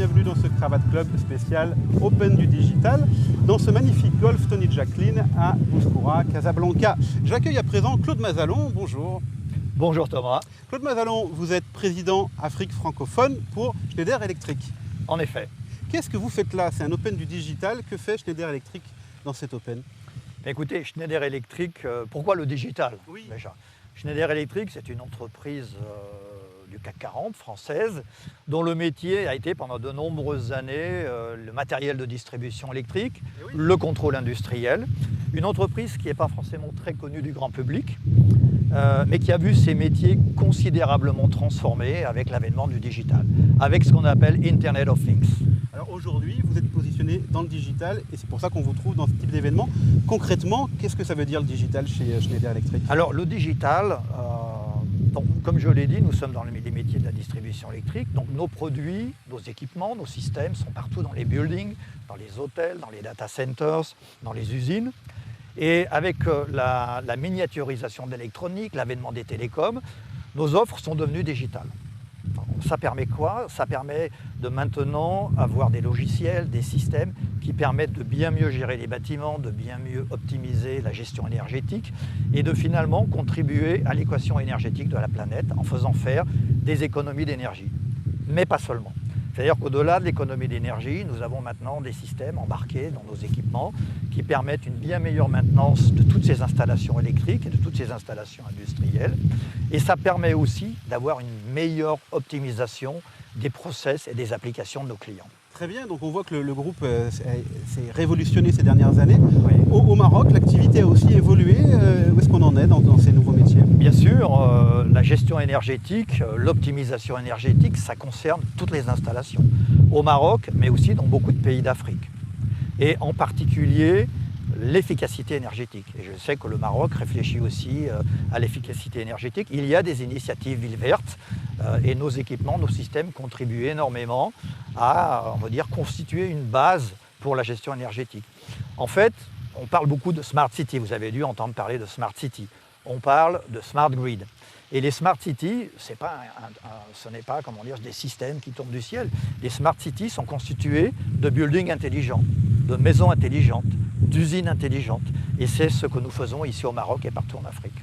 bienvenue dans ce Cravate Club spécial Open du Digital, dans ce magnifique golf Tony Jacqueline à Bouscoura, Casablanca. J'accueille à présent Claude Mazalon, bonjour. Bonjour Thomas. Claude Mazalon, vous êtes président Afrique francophone pour Schneider Electric. En effet. Qu'est-ce que vous faites là? C'est un Open du Digital. Que fait Schneider Electric dans cet Open? Écoutez, Schneider Electric, pourquoi le digital déjà? Schneider Electric, c'est une entreprise du CAC 40 française, dont le métier a été pendant de nombreuses années le matériel de distribution électrique, le contrôle industriel. Une entreprise qui n'est pas forcément très connue du grand public, mais qui a vu ses métiers considérablement transformés avec l'avènement du digital, avec ce qu'on appelle Internet of Things. Alors aujourd'hui, vous êtes positionné dans le digital et c'est pour ça qu'on vous trouve dans ce type d'événement. Concrètement, qu'est-ce que ça veut dire le digital chez Schneider Electric? Alors le digital, comme je l'ai dit, nous sommes dans les métiers de la distribution électrique, donc nos produits, nos équipements, nos systèmes sont partout dans les buildings, dans les hôtels, dans les data centers, dans les usines. Et avec la miniaturisation de l'électronique, l'avènement des télécoms, nos offres sont devenues digitales. Ça permet quoi? Ça permet de maintenant avoir des logiciels, des systèmes qui permettent de bien mieux gérer les bâtiments, de bien mieux optimiser la gestion énergétique et de finalement contribuer à l'équation énergétique de la planète en faisant faire des économies d'énergie. Mais pas seulement. C'est-à-dire qu'au-delà de l'économie d'énergie, nous avons maintenant des systèmes embarqués dans nos équipements qui permettent une bien meilleure maintenance de toutes ces installations électriques et de toutes ces installations industrielles. Et ça permet aussi d'avoir une meilleure optimisation des process et des applications de nos clients. Très bien, donc on voit que le groupe s'est révolutionné ces dernières années. Oui. Au Maroc, l'activité a aussi évolué. Où est-ce qu'on en est dans ces nouveaux métiers? Bien sûr, la gestion énergétique, l'optimisation énergétique, ça concerne toutes les installations. Au Maroc, mais aussi dans beaucoup de pays d'Afrique. Et en particulier, l'efficacité énergétique. Et je sais que le Maroc réfléchit aussi à l'efficacité énergétique. Il y a des initiatives villes vertes et nos équipements, nos systèmes contribuent énormément à, on va dire, constituer une base pour la gestion énergétique. En fait, on parle beaucoup de Smart City. Vous avez dû entendre parler de Smart City. On parle de Smart Grid. Et les Smart Cities, ce n'est pas comment dire, des systèmes qui tombent du ciel. Les Smart Cities sont constitués de buildings intelligents, de maisons intelligentes, d'usines intelligentes. Et c'est ce que nous faisons ici au Maroc et partout en Afrique.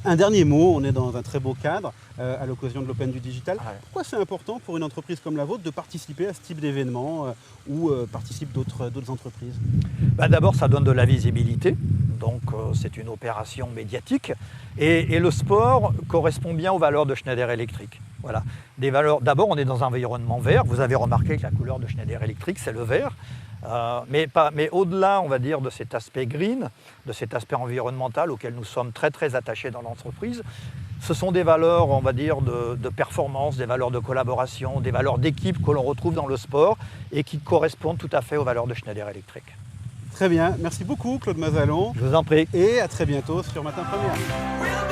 Un dernier mot, on est dans un très beau cadre à l'occasion de l'Open du Digital. Ouais. Pourquoi c'est important pour une entreprise comme la vôtre de participer à ce type d'événement où participent d'autres entreprises? D'abord, ça donne de la visibilité. Donc c'est une opération médiatique et le sport correspond bien aux valeurs de Schneider Electric. Voilà. Des valeurs. D'abord, on est dans un environnement vert. Vous avez remarqué que la couleur de Schneider Electric, c'est le vert. Mais au-delà, on va dire, de cet aspect green, de cet aspect environnemental auquel nous sommes très très attachés dans l'entreprise, ce sont des valeurs, on va dire, de performance, des valeurs de collaboration, des valeurs d'équipe que l'on retrouve dans le sport et qui correspondent tout à fait aux valeurs de Schneider Electric. Très bien, merci beaucoup Claude Mazalon. Je vous en prie. Et à très bientôt sur Matin Première.